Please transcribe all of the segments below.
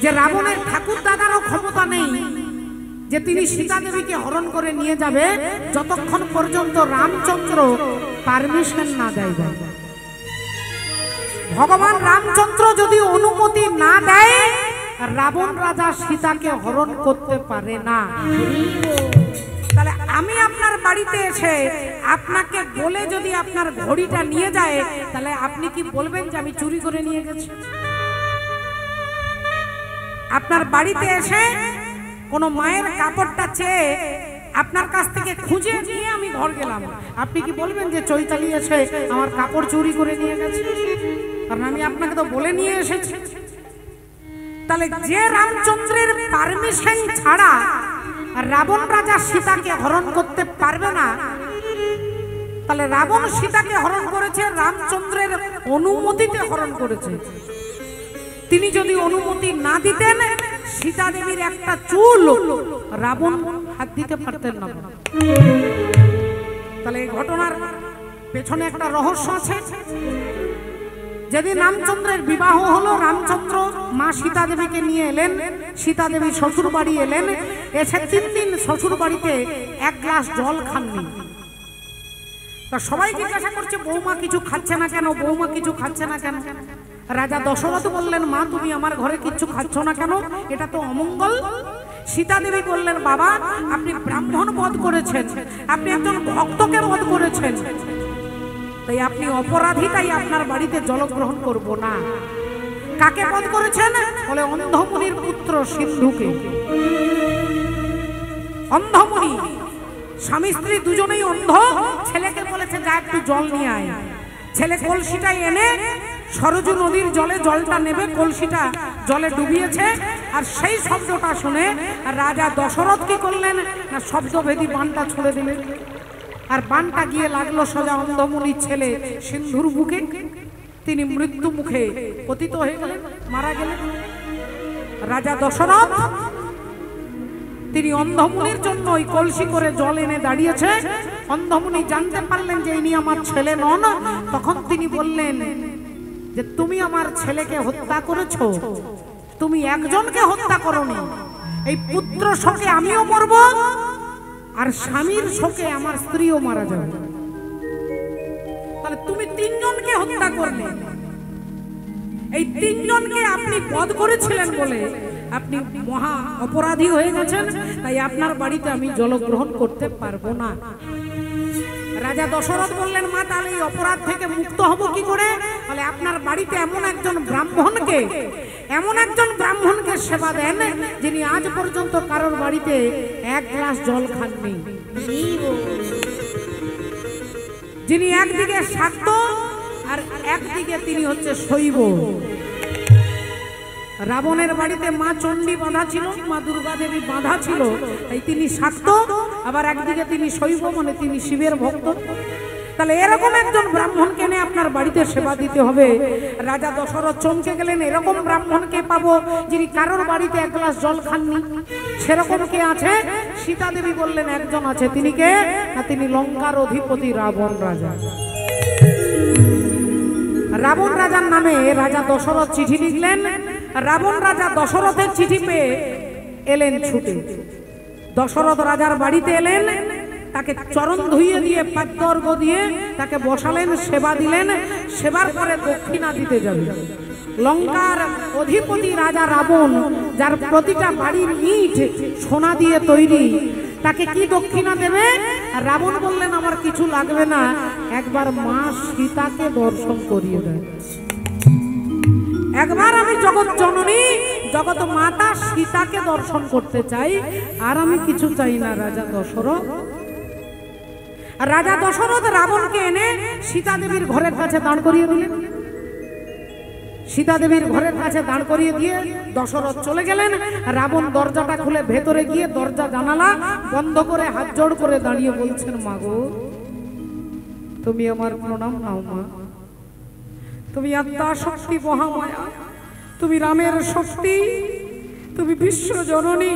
যে রাবণের ঠাকুর দাদারও ক্ষমতা নেই যে তিনি সীতা দেবীকে হরণ করে নিয়ে যাবে যতক্ষণ পর্যন্ত রামচন্দ্র পারমিশন না দেয়। ভগবান রামচন্দ্র যদি অনুমতি না দেয় রাবণ রাজা সীতাকে হরণ করতে পারে না। তাহলে আমি আপনার বাড়িতে এসে আপনাকে বলে যদি আপনার ঘড়িটা নিয়ে যায় তাহলে আপনি কি বলবেন যে আমি চুরি করে নিয়ে গেছি? আপনার বাড়িতে এসে কোনো মায়ের কাপড়টা চেয়ে আপনার কাছ থেকে খুঁজে নিয়ে আমি ঘর গেলাম, আপনি কি বলবেন যে চৈতালি এসে আমার কাপড় চুরি করে নিয়ে গেছে? কারণ আমি আপনাকে তো বলে নিয়ে এসেছি। তাহলে যে রামচন্দ্রের পারমিশন ছাড়া রাবণ রাজা সীতাকে হরণ করতে পারবে না, তাহলে রাবণ সীতাকে হরণ করেছে রামচন্দ্রের অনুমতিতে হরণ করেছে। তিনি যদি অনুমতি না দিতেন সীতা দেবীর একটা চুল রাবণ হাত দিতে পারতেন না। তাহলে এই ঘটনার পেছনে একটা রহস্য আছে। যেদিন রামচন্দ্রের বিবাহ হলো রামচন্দ্র মা সীতা দেবীকে নিয়ে এলেন, সীতা দেবী শ্বশুর বাড়ি এলেন, এসে 3 দিন শ্বশুর বাড়িতে এক গ্লাস জল খাননি। তা সবাই জিজ্ঞাসা করছে বৌমা কিছু খাচ্ছে না কেন, বৌমা কিছু খাচ্ছে না কেন? রাজা দশরথ বললেন মা তুমি আমার ঘরে কিচ্ছু খাচ্ছ না কেন, এটা তো অমঙ্গল। সীতা দেবী বললেন বাবা আপনি ব্রাহ্মণ বধ করেছেন, আপনি একজন ভক্তকে বধ করেছেন, তাই আপনি অপরাধী, তাই আপনার বাড়িতে জল গ্রহণ করব না। কাকে বধ করেছেন? বলে অন্ধমুনির পুত্র সিন্ধুকে। অন্ধমুনি স্বামী স্ত্রী দুজনেই অন্ধ, ছেলেকে বলেছে যা একটু জল নিয়ে আয়। ছেলে কলসিটা এনে সরজু নদীর জলে জলটা নেবে, কলসিটা জলে ডুবিয়েছে, আর সেই শব্দটা শুনে রাজা দশরথ কি করলেন না শব্দভেদী বানটা ছুড়ে দিলেন, আর বানটা গিয়ে লাগলো সোজা অন্ধমুনির ছেলে সিন্ধুর বুকে। তিনি মৃত্যু মুখে পতিত হয়ে গেলেন, মারা গেলেন। রাজা দশরথ তিনি অন্ধমুনির জন্য ওই কলসি করে জল এনে দাঁড়িয়েছে। অন্ধমুনি জানতে পারলেন যে ইনি আমার ছেলে নন, তখন তিনি বললেন যে তুমি আমার ছেলেকে হত্যা করেছো, তুমি একজনকে হত্যা করোনি, এই পুত্র শোকে আমিও মরব আর স্বামীর শোকে আমার স্ত্রীও মারা যাবে। তাহলে তুমি 3 জনকে হত্যা করলে, এই 3 জনকে আপনি বধ করেছিলেন বলে আপনি মহা অপরাধী হয়ে গেছেন, তাই আপনার বাড়িতে আমি জলগ্রহণ করতে পারবো না। রাজা দশরথ বললেন মা তাহলে এই অপরাধ থেকে মুক্ত হব কি করে? বলে আপনার বাড়িতে এমন একজন ব্রাহ্মণকে সেবা দেন যিনি আজ পর্যন্ত কারোর বাড়িতে 1 গ্লাস জল খাননি, যিনি একদিকে শাক্ত আর একদিকে তিনি হচ্ছে শৈব। রাবণের বাড়িতে মা চণ্ডী বাঁধা ছিল, মা দুর্গা দেবী বাঁধা ছিল, তাই তিনি শাক্ত, আবার একদিকে তিনি শৈব, মানে তিনি শিবের ভক্ত। তাহলে এরকম একজন ব্রাহ্মণকে নিয়ে আপনার বাড়িতে সেবা দিতে হবে। রাজা দশরথ চমকে গেলেন, এরকম ব্রাহ্মণকে পাবো যিনি কারোর বাড়িতে 1 গ্লাস জল খাননি, সেরকম কে আছে? সীতা দেবী বললেন একজন আছে। তিনি কে? না তিনি লঙ্কার অধিপতি রাবণ রাজা। রাবণ রাজার নামে রাজা দশরথ চিঠি লিখলেন। রাবণ রাজা দশরথের চিঠি পেয়ে এলেন ছুটে, দশরথ রাজার বাড়িতে এলেন, তাকে চরণ ধুইয়ে দিয়ে পাদ্যর্ঘ্য দিয়ে তাকে বসালেন, সেবা দিলেন। সেবার পরে দক্ষিণা দিতে যাবে। লঙ্কার অধিপতি রাজা রাবণ, যার প্রতিটা বাড়ির ইট সোনা দিয়ে তৈরি, তাকে কি দক্ষিণা দেবে? রাবণ বললেন আমার কিছু লাগবে না, একবার মা সীতাকে দর্শন করিয়ে দেয়, একবার আমি জগৎ জননী জগৎ মাতা সীতাকে দর্শন করতে চাই, আর আমি কিছু চাই না। রাজা দশরথ রাবণকে এনে সীতা দেবীর ঘরের কাছে দাঁড় করিয়ে দিলেন। সীতা দেবীর ঘরের কাছে দাঁড় করিয়ে দিয়ে দশরথ চলে গেলেন। রাবণ দরজাটা খুলে ভেতরে গিয়ে দরজা জানালা বন্ধ করে হাত জোড় করে দাঁড়িয়ে বলছেন মা গো তুমি আমার প্রণাম নাও মা, তুমি আত্মা শক্তি মহামায়া, তুমি রামের শক্তি, তুমি বিশ্ব জননী,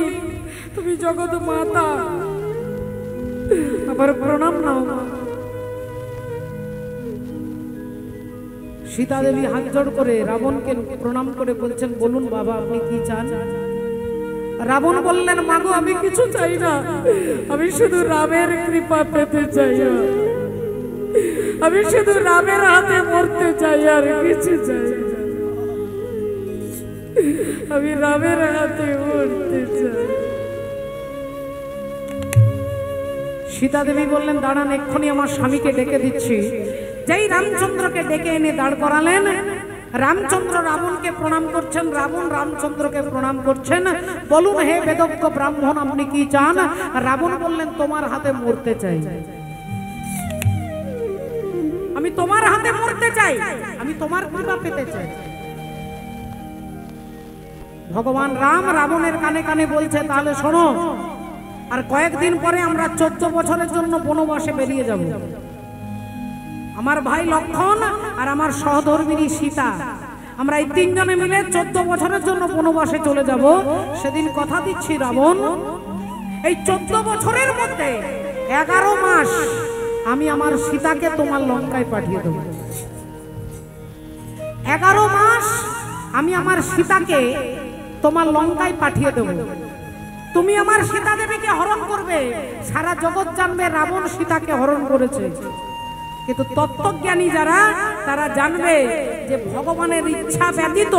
তুমি জগৎ মাতা, আমার প্রণাম নাও মা। সীতা দেবী হাত জোড় করে রাবণকে প্রণাম করে বলছেন, বলুন বাবা আপনি কি চান? রাবণ বললেন, মাগো আমি কিছু চাই না, আমি শুধু রামের কৃপা পেতে চাই, আমি শুধু রামের হাতে মরতে চাই, আর কিছু চাই না, আমি রামের হাতে মরতে চাই। সীতা দেবী বললেন, দাঁড়ান, এক্ষুনি আমার স্বামীকে ডেকে দিচ্ছি। যেই রামচন্দ্রকে ডেকে এনে দাঁড় করালেন, রামচন্দ্র রাবণকে প্রণাম করছেন, রাবণ রামচন্দ্রকে প্রণাম করছেন। বলুন হে বেদজ্ঞ ব্রাহ্মণ আপনি কি চান? রাবণ বললেন, তোমার হাতে মরতে চাই, আমি তোমার হাতে মরতে চাই, আমি তোমার কৃপা পেতে চাই। ভগবান রাম রাবণের কানে কানে বলছে, তাহলে শোনো, আর কয়েকদিন পরে আমরা 14 বছরের জন্য বনবাসে বেরিয়ে যাব। আমার ভাই লক্ষণ আর আমার সহধর্মিণী সীতা, আমরা এই তিনজনে মিলে 14 বছরের জন্য বনবাসে চলে যাব। সেদিন কথা দিচ্ছি রাবণ, এই 14 বছরের মধ্যে 11 মাস আমি আমার সীতাকে তোমার লঙ্কায় পাঠিয়ে দেব। 11 মাস আমি আমার সীতাকে তোমার লঙ্কায় পাঠিয়ে দেব। তুমি আমার সীতা দেবীকে হরণ করবে, সারা জগৎ জানবে রাবণ সীতাকে হরণ করেছে। কিন্তু তত্ত্বজ্ঞানী যারা, তারা জানবে যে ভগবানের ইচ্ছা ব্যতীত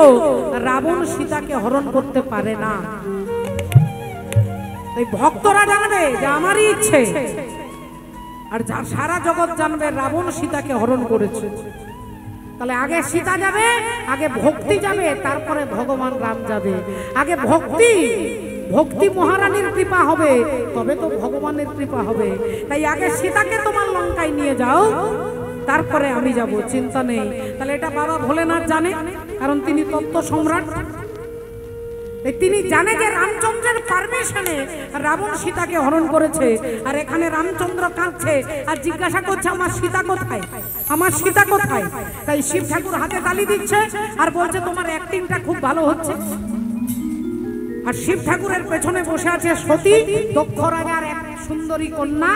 রাবণ সীতাকে হরণ করতে পারে না। এই ভক্তরা জানবে যে আমারই ইচ্ছে, আর সারা জগৎ জানবে রাবণ সীতাকে হরণ করেছে। তাহলে আগে সীতা যাবে, আগে ভক্তি যাবে, তারপরে ভগবান রাম যাবে। আগে ভক্তি মহারানীর কৃপা হবে, তবে তো ভগবানের কৃপা হবে। তাই আগে সীতাকে তোমার লঙ্কায় নিয়ে যাও, তারপরে আমি যাব, চিন্তা নেই। তাহলে এটা বাবা ভোলেনাথ জানে, কারণ তিনি তত্ত্ব সম্রাট। তিনি জানে যে রামচন্দ্রের পারমিশনে রাবণ সীতাকে হরণ করেছে। আর এখানে রামচন্দ্র কাঁদছে আর জিজ্ঞাসা করছে, আমার সীতা কোথায়, আমার সীতা কোথায়? তাই শিব ঠাকুর হাতে তালি দিচ্ছে আর বলছে, তোমার অ্যাক্টিংটা খুব ভালো হচ্ছে। আর শিব ঠাকুরের পেছনে বসে আছে সতী, দক্ষ রাজার এক সুন্দরী কন্যা।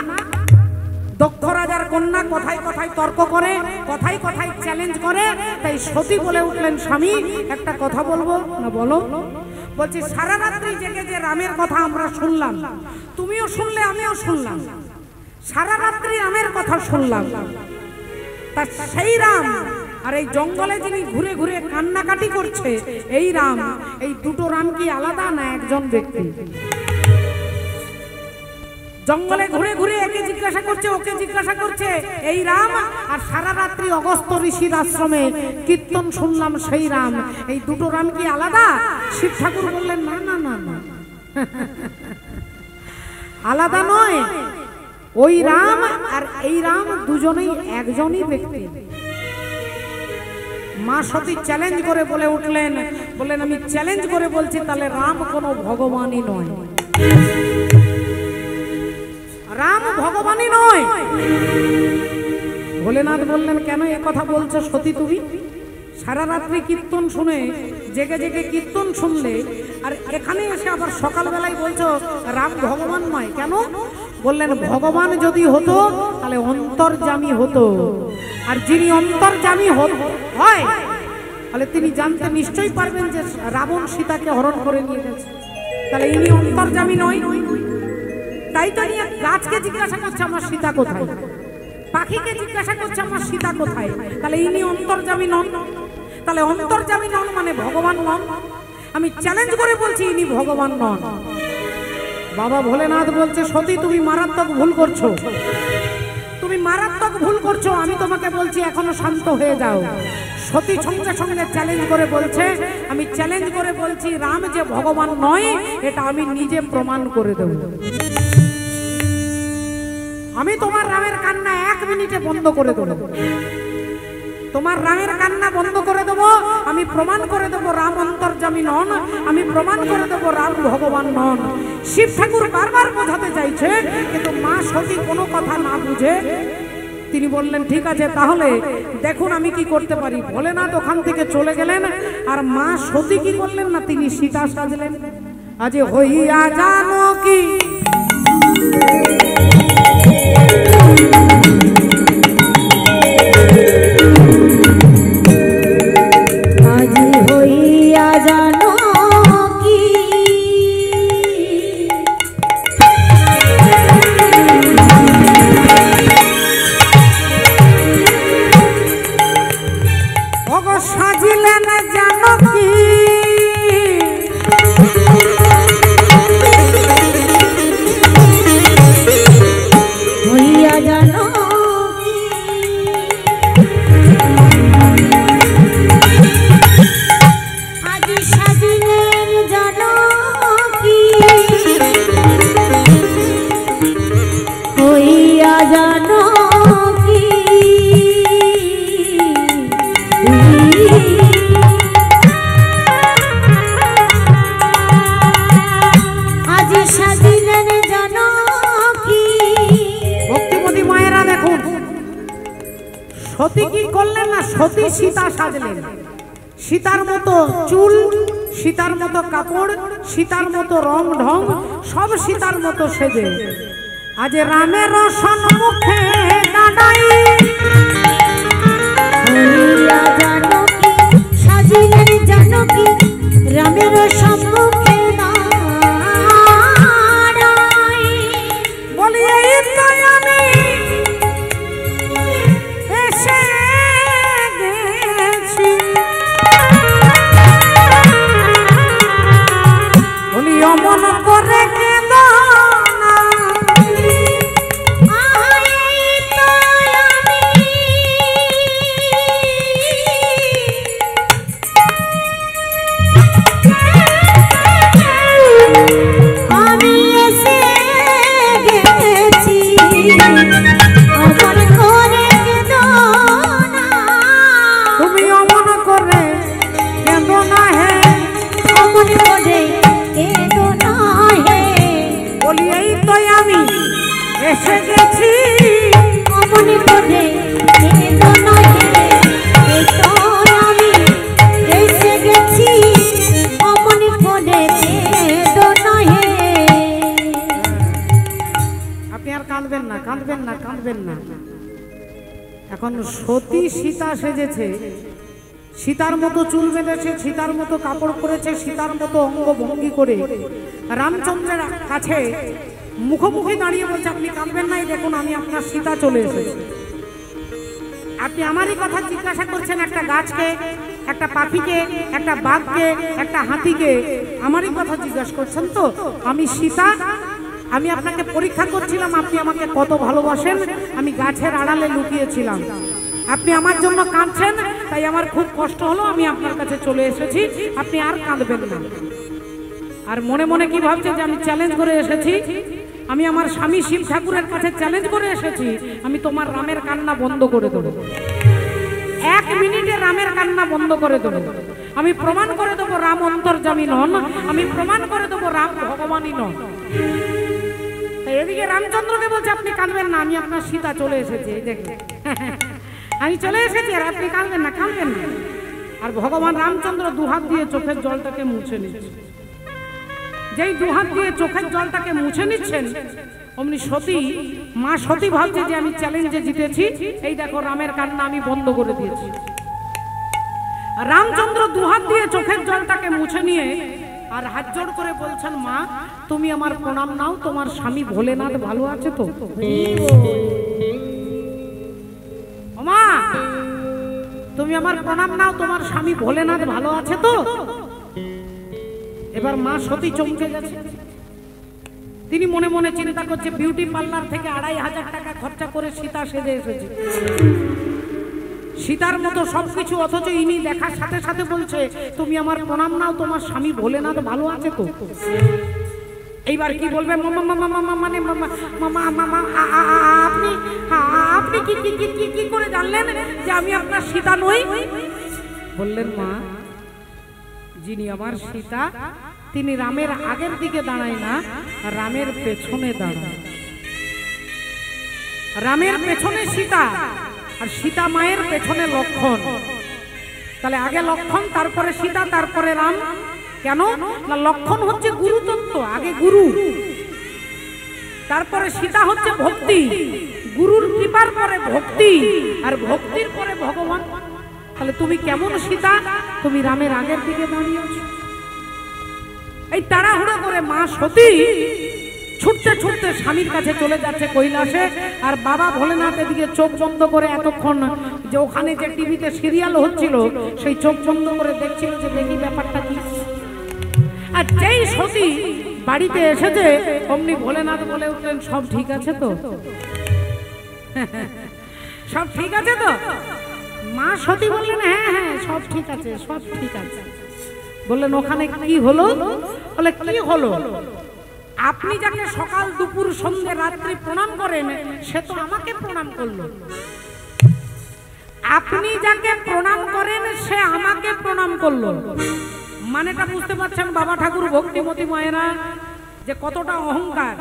দক্ষ রাজার কন্যা কথায় কথায় তর্ক করে, কথায় কথায় চ্যালেঞ্জ করে। তাই সতী বলে উঠলেন, স্বামী একটা কথা বলবো না? বলো। বলছি, সারা রাত্রি জেগে যে রামের কথা আমরা শুনলাম, তুমিও শুনলে আমিও শুনলাম, সারা রাত্রি রামের কথা শুনলাম। তা সেই রাম আর এই জঙ্গলে যিনি ঘুরে ঘুরে কান্নাকাটি করছে, এই রাম, এই দুটো রাম কি আলাদা না একজন ব্যক্তি? জঙ্গলে ঘুরে ঘুরে একে জিজ্ঞাসা করছে, ওকে জিজ্ঞাসা করছে, এই রাম, আর সারা রাত্রি অগস্ত্য ঋষির আশ্রমে কীর্তন শুনলাম সেই রাম। এই দুটো রাম কি আলাদা? শিব ঠাকুর বললেন, না না না না, আলাদা নয়। ওই রাম আর এই রাম দুজনেই একজনই ব্যক্তি। মা সতী চ্যালেঞ্জ করে বলে উঠলেন, বললেন, আমি চ্যালেঞ্জ করে বলছি, তাহলে রাম কোনো ভগবানই নয়, রাম ভগবানই নয়। ভোলেনাথ বললেন, কেন এ কথা বলছো সতী তুমি? সারা রাত্রি কীর্তন শুনে, জেগে জেগে কীর্তন শুনলে, আর এখানে এসে আবার সকালবেলায় বলছো রাম ভগবান নয়। কেন? বললেন, ভগবান যদি হতো তাহলে অন্তর্যামী হতো, আর যিনি অন্তর্যামী হয় তাহলে তিনি জানতে নিশ্চয়ই পারবেন যে রাবণ সীতাকে হরণ করে নিয়ে গেছে। তাহলে ইনি অন্তর্যামী নয়। তাই তো নিয়ে গাছকে জিজ্ঞাসা করছে, আমার সীতা কোথায়? পাখিকে জিজ্ঞাসা করছে, আমার সীতা কোথায়? তাহলে ইনি অন্তর্যামী নন। তাহলে অন্তর্যামী নন মানে ভগবান নন। আমি চ্যালেঞ্জ করে বলছি, ইনি ভগবান নন। বাবা ভোলেনাথ বলছে, সতী তুমি মারাত্মক ভুল করছো, তুমি মারাত্মক ভুল করছো। আমি তোমাকে বলছি এখনো শান্ত হয়ে যাও। সতী সঙ্গে সঙ্গে চ্যালেঞ্জ করে বলছে, আমি চ্যালেঞ্জ করে বলছি রাম যে ভগবান নয়, এটা আমি নিজে প্রমাণ করে দেব। আমি তোমার রামের কান্না 1 মিনিটে বন্ধ করে দেব। তোমার রামের কান্না বন্ধ করে দেব। আমি প্রমাণ করে দেব রাম অন্তর্যামী নন, আমি প্রমাণ করে দেব রাম ভগবান নন। শিব ঠাকুর বারবার বোঝাতে চাইছে, কিন্তু মা সতী কোনো কথা না বুঝে তিনি বললেন, ঠিক আছে তাহলে দেখুন আমি কি করতে পারি। ভোলেনাথ ওখান থেকে চলে গেলেন, আর মা সতী কি করলেন না, তিনি সীতা সাজলেন। আজ হইয়া জানো কি জানো কি ওগো সাজিলেন জানো কি হইয়া জানো আজ সাজিলেন জানো কি হইয়া জানো কি আজ সাজিলেন জানো কি ভক্তিমতী মায়েরা দেখুন সতী কি করলেন না সতী সীতা সাজলেন সীতার মতো চুল সীতার মতো কাপড় সীতার মতো রং ঢং সব সীতার মতো সেজে আজ রামের সম্মুখে দাঁড়াই হইয়া জানো কি সাজিলেন জানো কি রামের সম্মুখে দাঁড়াই বলি এই তো আমি এসে গেছি বলি অমন করে কেঁদো না আমি এসে গেছি অমন করে কেঁদো না তুমি অমন করে কেঁদো না হে অমন করে কেঁদো না হে বলি এই তো আমি এসে গেছি অমন করে কেঁদো না হে এই তো আমি এসে গেছি অমন করে কেঁদো না হে আপনি আর কাঁদবেন না কাঁদবেন না কাঁদবেন না এখন সতী সীতা সেজেছে সীতার মতো চুল বেঁধেছে সীতার মতো কাপড় পরেছে সীতার মতো অঙ্গ ভঙ্গি করে রামচন্দ্রের কাছে মুখোমুখি দাঁড়িয়ে বলছে আপনি কাঁদবেন না এই দেখুন আমি আপনার সীতা চলে এসেছি আপনি আমারই কথা জিজ্ঞাসা করছেন একটা গাছকে একটা পাখিকে একটা বাঘকে একটা হাতিকে আমারই কথা জিজ্ঞাসা করছেন তো আমি সীতা আমি আপনাকে পরীক্ষা করছিলাম আপনি আমাকে কত ভালোবাসেন আমি গাছের আড়ালে লুকিয়েছিলাম আপনি আমার জন্য কাঁদছেন তাই আমার খুব কষ্ট হলো আমি আপনার কাছে চলে এসেছি আপনি আর কাঁদবেন না আর মনে মনে কি ভাবছে যে আমি চ্যালেঞ্জ করে এসেছি আমি আমার স্বামী শিব ঠাকুরের কাছে চ্যালেঞ্জ করে এসেছি আমি তোমার রামের কান্না বন্ধ করে দেবো 1 মিনিটে রামের কান্না বন্ধ করে দেবো আমি প্রমাণ করে দেবো রাম অন্তর্যামী নন আমি প্রমাণ করে দেবো রাম ভগবানই নন এদিকে রামচন্দ্রকে বলছে আপনি কাঁদবেন না আমি আপনার সীতা চলে এসেছি এই দেখুন আমি চলে এসেছি আর আপনি কাঁদবেন না কাঁদবেন না আর ভগবান রামচন্দ্র দুহাত দিয়ে চোখের জলটাকে মুছে নিচ্ছে যেই দুহাত দিয়ে চোখের জলটাকে মুছে নিচ্ছেন অমনি সতী মা সতী ভাবছে যে আমি চ্যালেঞ্জে জিতেছি এই দেখো রামের কান্না আমি বন্ধ করে দিয়েছি রামচন্দ্র দুহাত দিয়ে চোখের জলটাকে মুছে নিয়ে আর হাত জোড় করে বলছেন মা তুমি আমার প্রণাম নাও তোমার স্বামী ভোলেনাথ ভালো আছে তো মা তুমি আমার প্রণাম নাও তোমার স্বামী ভোলেনাথ ভালো আছে তো এবার মা সতী চমকে গেছে তিনি মনে মনে চিন্তা করছে বিউটি পার্লার থেকে 2500 টাকা খরচা করে সীতা সেজে এসেছে সীতার মতো সবকিছু অথচ ইনি দেখার সাথে সাথে বলছে তুমি আমার প্রণাম নাও তোমার স্বামী ভোলেনাথ ভালো আছে তো এইবার কি বলবে মানে আপনি আপনি কি করে জানলেন যে আমি আপনার সীতা নই বললেন মা যিনি আমার সীতা তিনি রামের আগের দিকে দাঁড়ায় না রামের পেছনে দাঁড়ায় রামের পেছনে সীতা আর সীতা মায়ের পেছনে লক্ষণ তাহলে আগে লক্ষণ তারপরে সীতা তারপরে রাম কেন না লক্ষণ হচ্ছে গুরুতত্ত্ব আগে গুরু তারপরে সীতা হচ্ছে ভক্তি গুরুর কৃপার পরে ভক্তি আর ভক্তির পরে ভগবান তাহলে তুমি কেমন সীতা, তুমি রামের আগের দিকে দাঁড়িয়ে আছো। এই তাড়াহুড়ো করে মা সতী ছুটতে ছুটতে স্বামীর কাছে চলে যাচ্ছে কৈলাসে, আর বাবা ভোলেনাথ এদিকে চোখ বন্ধ করে এতক্ষণ যে ওখানে যে টিভিতে সিরিয়াল হচ্ছিল সেই চোখ বন্ধ করে দেখছিল যে দেখি ব্যাপারটা কি। আর যেই সতী বাড়িতে এসেছে অমনি ভোলেনাথ বলে উঠলেন, সব ঠিক আছে তো? সব ঠিক আছে তো? মা সতী বললেন, হ্যাঁ হ্যাঁ সব ঠিক আছে, সব ঠিক আছে। বললেন, ওখানে কি হলো? বলে, কি হলো? আপনি যাকে সকাল দুপুর সন্ধ্যে রাত্রি প্রণাম করেন সে তো আমাকে প্রণাম করলো। আপনি যাকে প্রণাম করেন সে আমাকে প্রণাম করলো। মানেটা বুঝতে পারছেন বাবা ঠাকুর ভক্তিমতী মায়েরা যে কতটা অহংকার।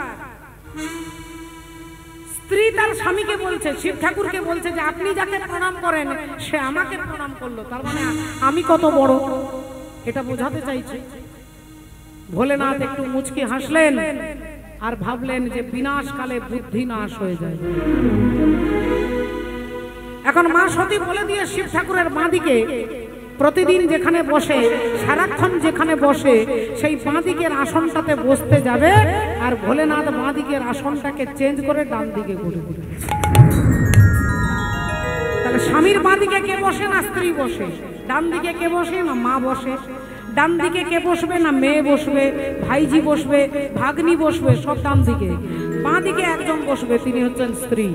স্ত্রী তার স্বামীকে বলছে, শিব ঠাকুরকে বলছে যে আপনি যাকে প্রণাম করেন সে আমাকে প্রণাম করলো, তার মানে আমি কত বড়, এটা বোঝাতে চাইছে। ভোলেনাথ একটু মুচকি হাসলেন আর ভাবলেন যে বিনাশকালে বুদ্ধি নাশ হয়ে যায়। এখন মা সতী বলে দিয়ে শিব ঠাকুরের বাঁদিকে প্রতিদিন যেখানে বসে, সারাক্ষণ যেখানে বসে সেই বাঁদিকের আসনটাতে বসতে যাবে, আর ভোলেনাথ বাঁদিকের আসনটাকে চেঞ্জ করে ডান দিকে ঘুরে ঘুরে। তাহলে স্বামীর বাঁদিকে কে বসে? না স্ত্রী বসে। ডান দিকে কে বসে? না মা বসে। ডান দিকে কে বসবে? না মেয়ে বসবে, ভাইজি বসবে, ভাগ্নি বসবে, সব ডান দিকে। বাঁ দিকে একজন বসবে, তিনি হচ্ছেন স্ত্রী।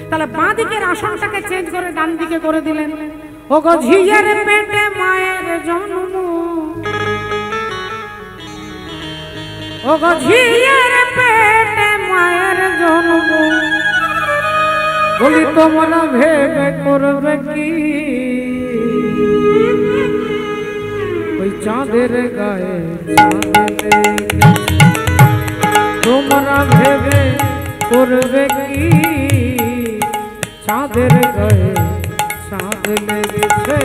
তাহলে বাঁ দিকের আসনটাকে চেঞ্জ করে ডান দিকে করে দিলেন। ও গো ঝিয়ের পেটে মায়ের জন্ম, ও গো ঝিয়ের পেটে মায়ের জন্ম, বলি তোমরা ভেবে করবে কি ওই চাঁদের গায়ে তোমরা ভেবে করবে কি চাঁদের গায়ে চাঁদ লেগেছে।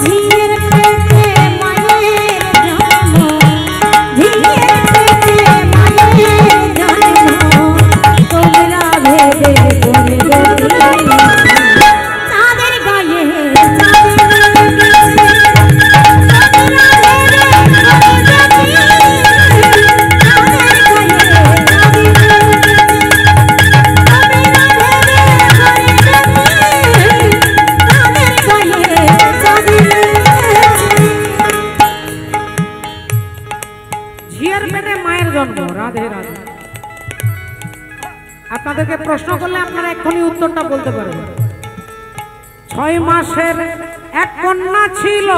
ঝিয়ের পেটে মায়ের জন্ম, ঝিয়ের পেটে মায়ের জন্ম, তোমরা ভেবে করবে কি চাঁদের গায়ে চাঁদ লেগেছে। তোমরা ভেবে করবে কি চাঁদের গায়ে চাঁদ আপনাদেরকে প্রশ্ন করলে আপনারা এক্ষুনি উত্তরটা বলতে পারবেন। 6 মাসের এক কন্যা ছিল,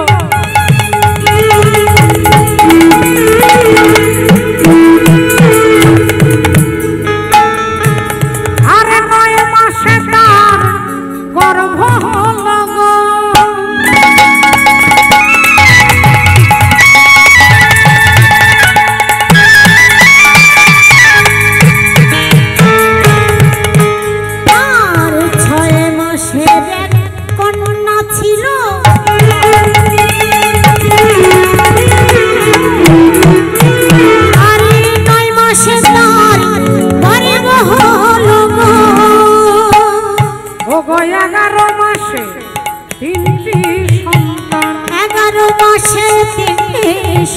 আর 9 মাসে তার গর্ভ হলো গো।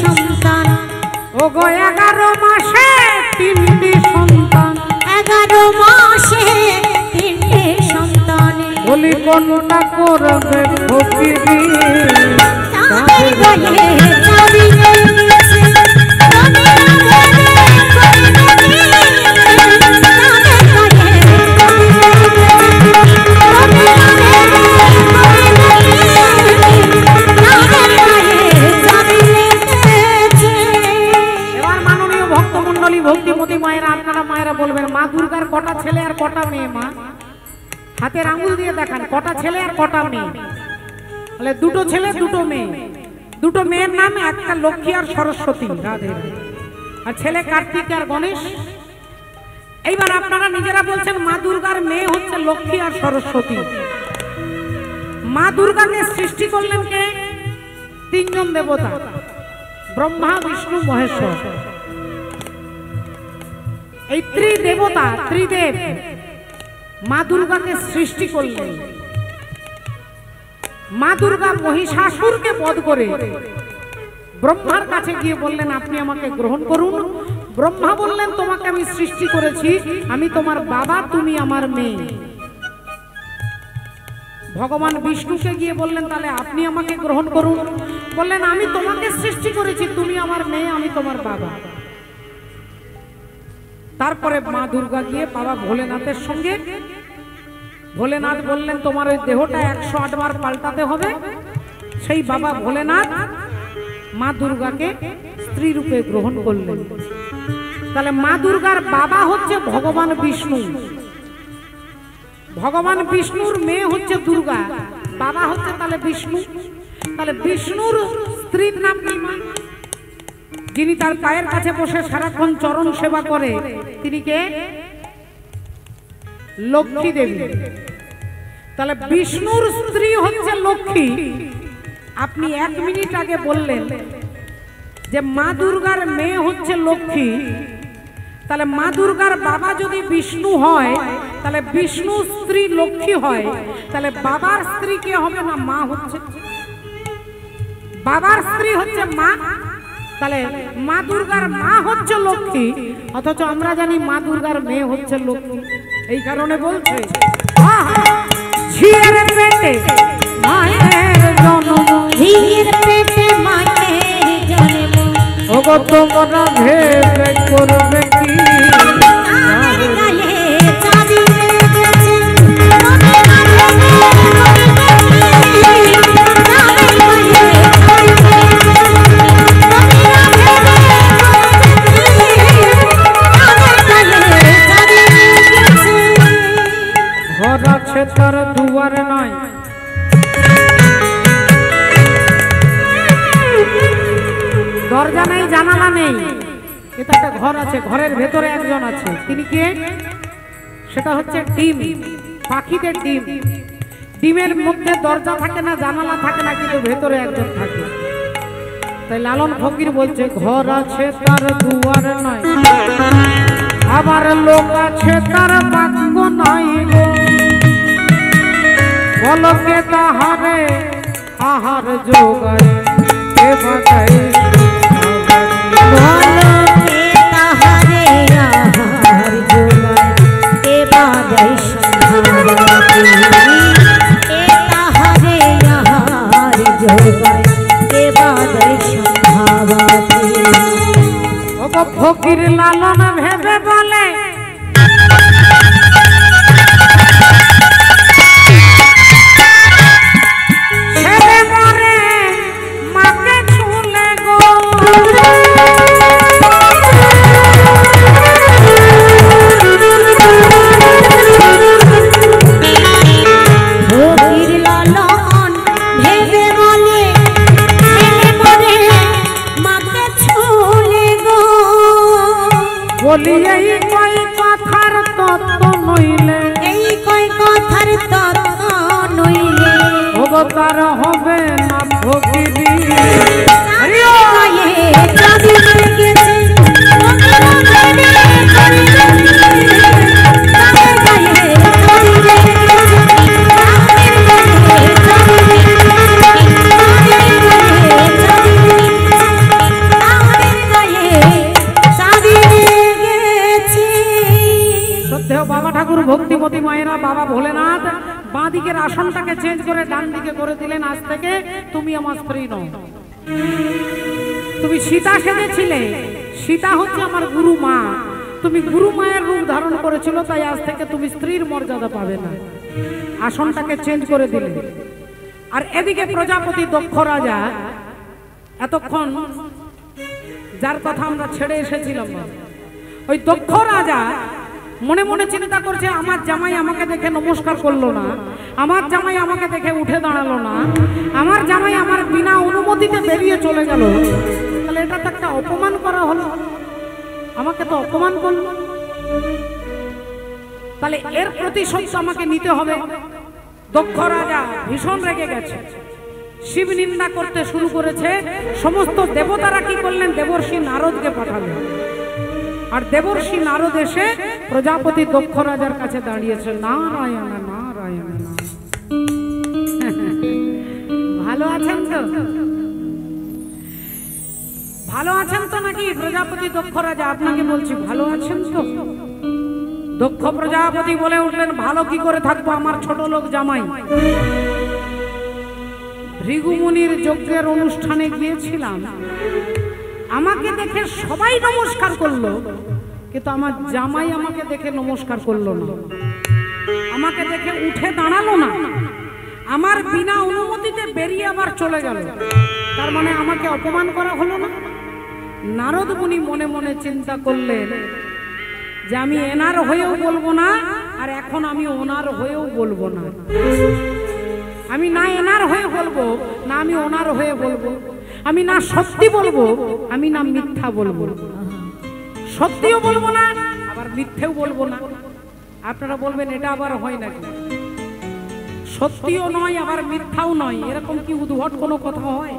সন্তান, ও গো 11 মাসে 3টি সন্তান, 11 মাসে 3টি সন্তান, বলি কোনটা করবে ফকিরি চাঁদের গায়ে চাঁদ লেগেছে। তোমরা ভেবে করবে কি চাঁদের গায়ে চাঁদ লেগেছে। তোমরা ভেবে করবে কি চাঁদের গায়ে চাঁদ লেগেছে। এবার মাননীয় ভক্তমণ্ডলী ভক্তিমতী মায়েরা, আপনারা মায়েরা বলবেন মা দুর্গার কটা ছেলে আর কটা মেয়ে? মা হাতের আঙুল দিয়ে দেখান কটা ছেলে আর কটা মেয়ে। বলে 2টো ছেলে 2টো মেয়ে। 2টো মেয়ের নাম, একটা লক্ষ্মী আর সরস্বতী, রাধে, আর ছেলে কার্তিক আর গণেশ। এইবার আপনারা নিজেরা বলছেন মা দুর্গার মেয়ে হচ্ছে লক্ষ্মী আর সরস্বতী। মা দুর্গাকে সৃষ্টি করলেন কে? 3 জন দেবতা, ব্রহ্মা বিষ্ণু মহেশ্বর। এই ত্রিদেবতা, ত্রিদেব মা দুর্গাকে সৃষ্টি করলেন। মা দুর্গা মহিষাসুরকে বধ করে ব্রহ্মার কাছে গিয়ে বললেন আপনি আমাকে গ্রহণ করুন। ব্রহ্মা বললেন তোমাকে আমি সৃষ্টি করেছি, আমি তোমার বাবা, তুমি আমার মেয়ে। ভগবান বিষ্ণুকে গিয়ে বললেন তাহলে আপনি আমাকে গ্রহণ করুন। বললেন আমি তোমাকে সৃষ্টি করেছি, তুমি আমার মেয়ে, আমি তোমার বাবা। তারপরে মা দুর্গা গিয়ে বাবা ভোলেনাথের সঙ্গে, ভোলেনাথ বললেন তোমার ওই দেহটা 108 বার পাল্টাতে হবে। সেই বাবা ভোলেনাথ মা দুর্গাকে স্ত্রী রূপে গ্রহণ করলেন। তাহলে মা দুর্গার বাবা হচ্ছে ভগবান বিষ্ণু, ভগবান বিষ্ণুর মেয়ে হচ্ছে দুর্গা, বাবা হচ্ছে তাহলে বিষ্ণু। তাহলে বিষ্ণুর স্ত্রীর নাম কি? মা। যিনি তার পায়ের কাছে বসে সারাক্ষণ চরণ সেবা করে তিনি কে? লক্ষ্মী দেবী। তাহলে বিষ্ণুর স্ত্রী হচ্ছে লক্ষ্মী। আপনি 1 মিনিট আগে বললেন যে মা দুর্গার মেয়ে হচ্ছে লক্ষ্মী, তাহলে মা দুর্গার বাবা যদি বিষ্ণু হয় তাহলে বিষ্ণু স্ত্রী লক্ষ্মী হয়, তাহলে বাবার স্ত্রী কে হবে? না, মা হচ্ছে। বাবার স্ত্রী হচ্ছে মা, তাহলে মা দুর্গার মা হচ্ছে লক্ষ্মী, অথচ আমরা জানি মা দুর্গার মেয়ে হচ্ছে লক্ষ্মী। এই কারণে বলছে ঝিয়ের পেটে মায়ের জন্ম, ঝিয়ের পেটে মায়ের জন্ম, ওগো তোমরা ভেবে করবে কি? তার গায়ে চাবি লেগেছে, তবে না ভেবে করবে কি? তার গায়ে চাবি লেগেছে, তবে না ভেবে করবে কি? তার গায়ে চাবি লেগেছে। ঘর আছে তার দুয়ার নয়, দরজা নেই, জানালা নেই, এটা একটা ঘর আছে, ঘরের ভেতরে একজন আছে। তিনি কে? সেটা হচ্ছে ডিম, পাখিদের ডিম। ডিমের মধ্যে দরজা থাকে না, জানালা থাকে না, কিন্তু ভেতরে একজন থাকে। তাই লালন ফকির বলছে ঘর আছে তার দুয়ার নয়, আবার লোক আছে তার বাক্য নাই গো, বলকে তাহারে আহার যোগায় কে বাঁচায়? বলকে তাহারে আহার যোগায় কে বাঁধায় সন্ধাবাতি, কে তাহারে আহার যোগায় কে বাঁধায় সন্ধাবাতি। ওগো ফকির লালন ভেবে বলে ছেলে মরে মাকে ছুলে গো, ফকির লালন ভেবে বলে ছেলে মরে মাকে ছুলে গো, বলি এই কয় কথার তত্ত্ব নইলে, এই কয় কথার তত্ত্ব নইলে ওগো তার হবে না ফকিরি। গায়ে চাবি লেগেছে, তোমরা ভেবে করবে কি? তার গায়ে চাবি লেগেছে, তাদের গায়ে চাবি লেগেছে, তাদের গায়ে চাবি লেগেছে, তাদের গায়ে চাবি লেগেছে। শ্রদ্ধেয় বাবা ঠাকুর ভক্তিমতী মায়েরা, বাবা ভোলেনাথ বাঁ দিকের আসনটাকে চেঞ্জ করে ডান দিকে করে দিলেন। আজ থেকে তুমি আমার স্ত্রী নও, তুমি সীতা সেজেছিলে, সীতা হচ্ছে আমার গুরু মা, তুমি গুরু মায়ের রূপ ধারণ করেছিল, তাই আজ থেকে তুমি স্ত্রীর মর্যাদা পাবে না। আসনটাকে চেঞ্জ করে দিলে। আর এদিকে প্রজাপতি দক্ষ রাজা এতক্ষণ যার কথা আমরা ছেড়ে এসেছিলাম, ওই দক্ষ রাজা মনে মনে চিন্তা করছে আমার জামাই আমাকে দেখে নমস্কার করলো না, আমার জামাই আমাকে দেখে উঠে দাঁড়ালো না, আমার জামাই আমার বিনা অনুমতিতে বেরিয়ে চলে গেল, তাহলে এটা তো একটা অপমান করা হলো, আমাকে তো অপমান করলো, তাহলে এর প্রতিশোধ আমাকে নিতে হবে। দক্ষ রাজা ভীষণ রেগে গেছে, শিব নিন্দা করতে শুরু করেছে। সমস্ত দেবতারা কি করলেন? দেবর্ষি নারদকে পাঠালেন। আর দেবর্ষি নারদ এসে প্রজাপতি দক্ষ রাজার কাছে দাঁড়িয়েছে, নারায়ণ নারায়ণ। ভালো আছেন তো? ভালো আছেন তো নাকি? প্রজাপতি দক্ষ রাজা আপনাকে বলছি, ভালো আছেন তো? দক্ষ প্রজাপতি বলে উঠলেন, ভালো কি করে থাকবো, আমার ছোট লোক জামাই। ভৃগুমুনির যজ্ঞের অনুষ্ঠানে গিয়েছিলাম, আমাকে দেখে সবাই নমস্কার করলো, কিন্তু আমার জামাই আমাকে দেখে নমস্কার করলো না, আমাকে দেখে উঠে দাঁড়ালো না, আমার বিনা অনুমতিতে বেরিয়ে আবার চলে গেল। তার মানে আমাকে অপমান করা হলো না? নারদ মুনি মনে মনে চিন্তা করলেন যে আমি এনার হয়েও বলবো না, আর এখন আমি ওনার হয়েও বলবো না। আমি না এনার হয়ে বলবো, না আমি ওনার হয়ে বলবো। আমি না সত্যি বলবো, আমি না মিথ্যা বলবো। সত্যিও বলবো না, আবার মিথ্যেও বলবো না। আপনারা বলবেন এটা আবার হয় নাকি? সত্যিও নয় আবার মিথ্যাও নয়, এরকম কি উদ্ভট কোনো কথা হয়?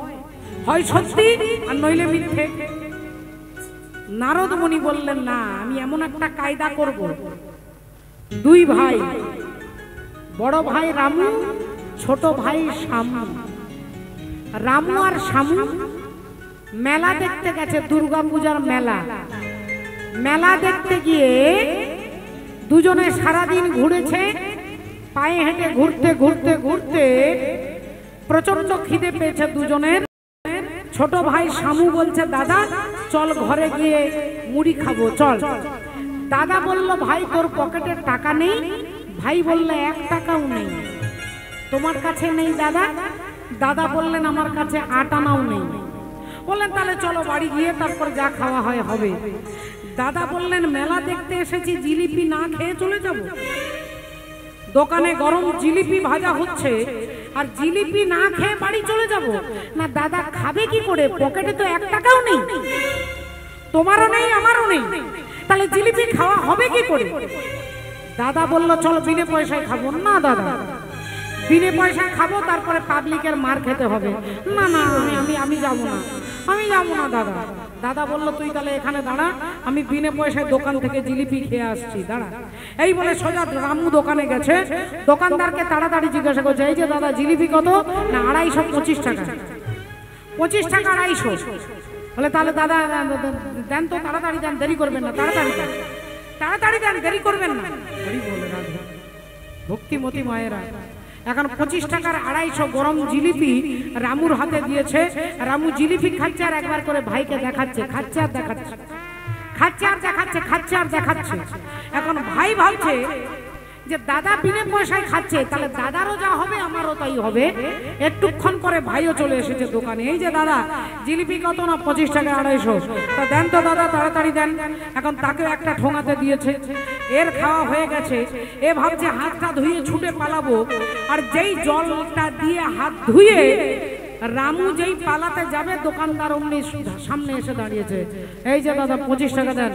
হয় সত্যি আর নইলে মিথ্যে। নারদ মুনি বললেন, না, আমি এমন একটা কায়দা করব। দুই ভাই, বড় ভাই রামু, ছোট ভাই শামু। রামু আর শামু মেলা দেখতে গেছে, দুর্গা পূজার মেলা। মেলা দেখতে গিয়ে দুজনে সারাদিন ঘুরেছে, পায়ে হেঁটে ঘুরতে ঘুরতে ঘুরতে প্রচন্ড খিদে পেয়েছে দুজনের। ছোট ভাই শামু বলছে, দাদা চল ঘরে গিয়ে মুড়ি খাবো, চল। দাদা বলল, ভাই তোর পকেটে টাকা নেই? ভাই বললে, 1 টাকাও নেই। তোমার কাছে নেই দাদা? দাদা বললেন, আমার কাছে 8 আনাও নেই। বললেন, তাহলে চলো বাড়ি গিয়ে তারপর যা খাওয়া হয় হবে। দাদা বললেন, মেলা দেখতে এসেছি, জিলিপি না খেয়ে চলে যাব? দোকানে গরম জিলিপি ভাজা হচ্ছে, আর জিলিপি না খেয়ে বাড়ি চলে যাব? না দাদা, খাবে কি করে? পকেটে তো 1 টাকাও নেই, তোমারও নেই আমারও নেই, তাহলে জিলিপি খাওয়া হবে কি করে? দাদা বলল, চলো বিনে পয়সায় খাবো। না দাদা, বিনে পয়সায় খাবো, তারপরে পাবলিকের মার খেতে হবে। না না, আমি যাবো না, আমি যাবো না দাদা। দাদা বলল, তুই তাহলে এখানে দাঁড়া, আমি বিনে পয়সায় দোকান থেকে জিলিপি খেয়ে আসছি, দাঁড়া। এই বলে সোজা রামু দোকানে গেছে, দোকানদারকে তাড়াতাড়ি জিজ্ঞাসা করছে, এই যে দাদা জিলিপি কত? না 250 টাকা। 25 টাকা 250? বলে তাহলে দাদা দেন তো, তাড়াতাড়ি দেন, দেরি করবেন না, তাড়াতাড়ি দেন, তাড়াতাড়ি দেন, দেরি করবেন না। ভক্তিমতী মায়েরা এখন 25 টাকার 250 গরম জিলিপি রামুর হাতে দিয়েছে। রামু জিলিপি খাচ্ছে আর একবার করে ভাইকে দেখাচ্ছে, খাচ্ছে আর দেখাচ্ছে, খাচ্ছে আর দেখাচ্ছে, খাচ্ছে আর দেখাচ্ছে। এখন ভাই ভাবছে যে দাদা বিনে পয়সায় খাচ্ছে, তাহলে দাদারও যা হবে আমারও তাই হবে। একটুক্ষণ পরে ভাইও চলে এসেছে দোকানে। এই যে দাদা জিলিপি কত? না 25 টাকা 250। তা দেন তো দাদা, তাড়াতাড়ি দেন। এখন তাকেও একটা ঠোঙাতে দিয়েছে, এর খাওয়া হয়ে গেছে। এ ভাবছে হাতটা ধুয়ে ছুটে পালাবো, আর যেই জলটা দিয়ে হাত ধুয়ে রামু যেই পালাতে যাবে, দোকানদার অমনি সামনে এসে দাঁড়িয়েছে। এই যে দাদা 25 টাকা দেন,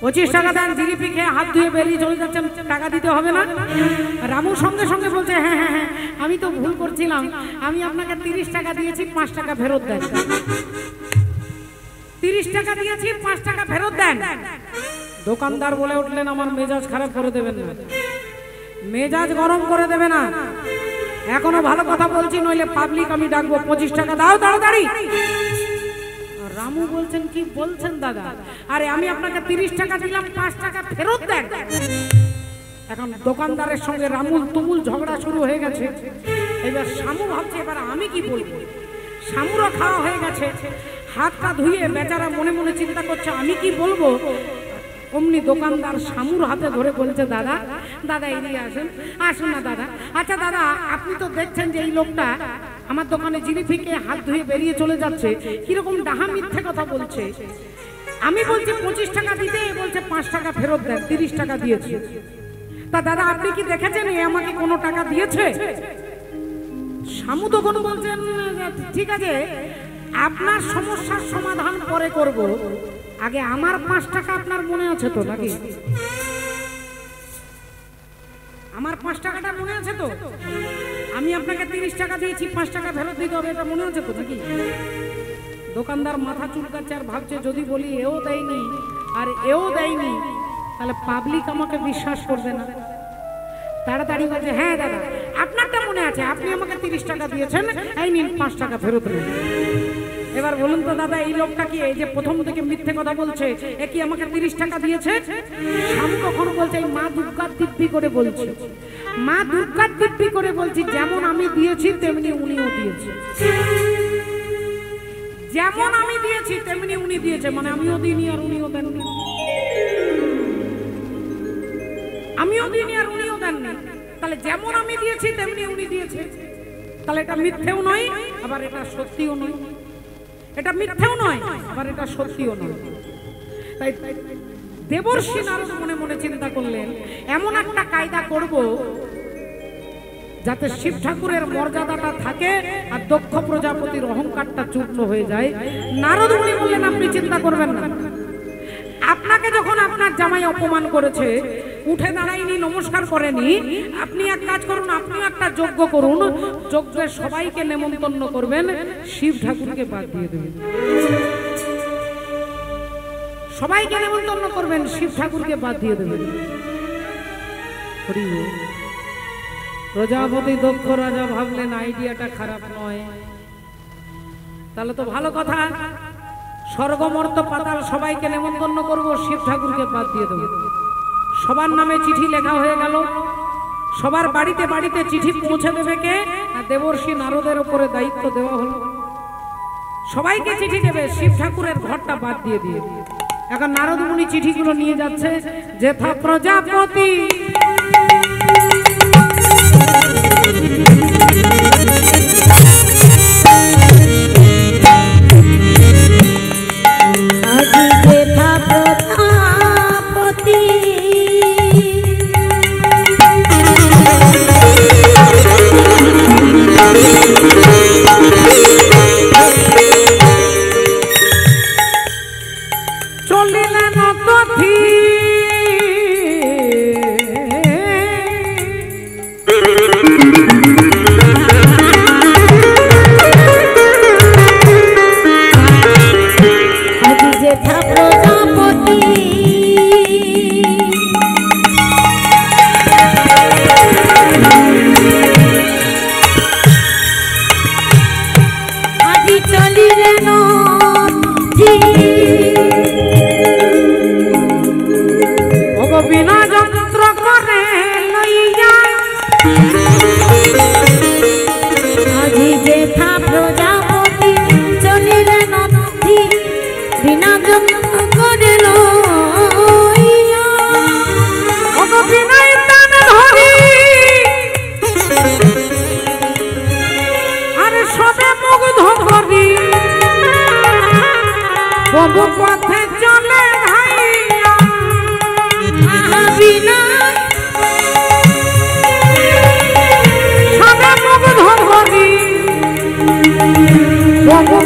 25 টাকা দেন। জিলিপি খেয়ে হাত ধুয়ে বেরিয়ে চলে যাচ্ছেন, টাকা দিতে হবে না? রামু সঙ্গে সঙ্গে বলছে, হ্যাঁ হ্যাঁ হ্যাঁ, আমি তো ভুল করছিলাম, আমি আপনাকে 30 টাকা দিয়েছি, 5 টাকা ফেরত দেন। 30 টাকা দিয়েছি, 5 টাকা ফেরত দেন। দোকানদার বলে উঠলেন, আমার মেজাজ খারাপ করে দেবেন না, মেজাজ গরম করে দেবে না, এখনো ভালো কথা বলছি, নইলে পাবলিক আমি ডাকবো। 25 টাকা দাও তাড়াতাড়ি। রামু বলছেন, কি বলছেন দাদা? আরে আমি আপনাকে 30 টাকা দিলাম, 5 টাকা ফেরত দেন। এখন দোকানদারের সঙ্গে রামুর তুমুল ঝগড়া শুরু হয়ে গেছে। এবার শামু ভাবছে, এবার আমি কি বলবো? শামুরও খাওয়া হয়ে গেছে, হাতটা ধুয়ে বেচারা মনে মনে চিন্তা করছে, আমি কি বলবো? অমনি দোকানদার শামুর হাতে ধরে বলছে, দাদা দাদা এগিয়ে আসেন, আসুন না দাদা। আচ্ছা দাদা, আপনি তো দেখছেন যে এই লোকটা আমার দোকানে জিলিপি খেয়ে হাত ধুয়ে বেরিয়ে চলে যাচ্ছে, কিরকম ডাহা মিথ্যে কথা বলছে। আমি বলছি 25 টাকা দিতে, বলছে 5 টাকা ফেরত দেন, 30 টাকা দিয়েছি। তা দাদা আপনি কি দেখেছেন এ আমাকে কোনো টাকা দিয়েছে? শামু তখন বলছেন, ঠিক আছে, আপনার সমস্যার সমাধান পরে করব, আগে আমার 5 টাকা আপনার মনে আছে তো নাকি? আমার 5 টাকাটা মনে আছে তো? আমি আপনাকে 30 টাকা দিয়েছি, 5 টাকা ফেরত দিতে হবে, এটা মনে আছে তো নাকি? দোকানদার মাথা চুলকাচ্ছে আর ভাবছে, যদি বলি এও দেয়নি আর এও দেয়নি, তাহলে পাবলিক আমাকে বিশ্বাস করবে না। তাড়াতাড়ি বলছে, হ্যাঁ দাদা আপনারটা মনে আছে, আপনি আমাকে 30 টাকা দিয়েছেন, এই নিন 5 টাকা ফেরত নিন। এবার বলুন তো দাদা, এই লোকটা কি এই যে প্রথম থেকে মিথ্যে কথা বলছে, এ কি আমাকে 30 টাকা দিয়েছে? স্বামী কখনো বলছে মা দুর্গার দিব্যি করে বলছি, মা দুর্গার দিব্যি করে বলছি, যেমন আমি দিয়েছি তেমনি উনিও দিয়েছে, যেমন আমি দিয়েছি তেমনি উনি দিয়েছে, মানে আমিও দিইনি আর উনিও দেননি, আমিও দিইনি আর উনিও দেননি। তাহলে যেমন আমি দিয়েছি তেমনি উনি দিয়েছে, তাহলে এটা মিথ্যেও নয় আবার এটা সত্যিও নয়, এটা মিথ্যেও নয় আবার এটা সত্যিও নয়। তাই দেবর্ষি নারদ মনে মনে চিন্তা করলেন, এমন একটা কায়দা করব যাতে শিব ঠাকুরের মর্যাদাটা থাকে আর দক্ষ প্রজাপতির অহংকারটা চূর্ণ হয়ে যায়। নারদ মুনি বললেন, আপনি চিন্তা করবেন না, আপনাকে যখন আপনার জামাই অপমান করেছে, উঠে দাঁড়ায়নি, নমস্কার করেনি, আপনি এক কাজ করুন, আপনি একটা যজ্ঞ করুন, যজ্ঞে সবাইকে নেমন্তন্ন করবেন, শিব ঠাকুরকে বাদ দিয়ে দেবেন, সবাইকে নেমন্তন্ন করবেন, শিব ঠাকুরকে বাদ দিয়ে দেবেন। প্রজাপতি দক্ষ রাজা ভাবলেন আইডিয়াটা খারাপ নয়, তাহলে তো ভালো কথা, স্বর্গমর্ত পাতাল সবাইকে নেমন্তন্ন করব, শিব ঠাকুরকে বাদ দিয়ে দেব। সবার নামে চিঠি লেখা হয়ে গেল, সবার বাড়িতে বাড়িতে চিঠি পৌঁছে দেবে কে? দেবর্ষি নারদের উপরে দায়িত্ব দেওয়া হলো, সবাইকে চিঠি দেবে, শিব ঠাকুরের ঘরটা বাদ দিয়ে দিয়ে। এখন নারদ মুনি চিঠিগুলো নিয়ে যাচ্ছে, যেথা প্রজাপতি পথে চলে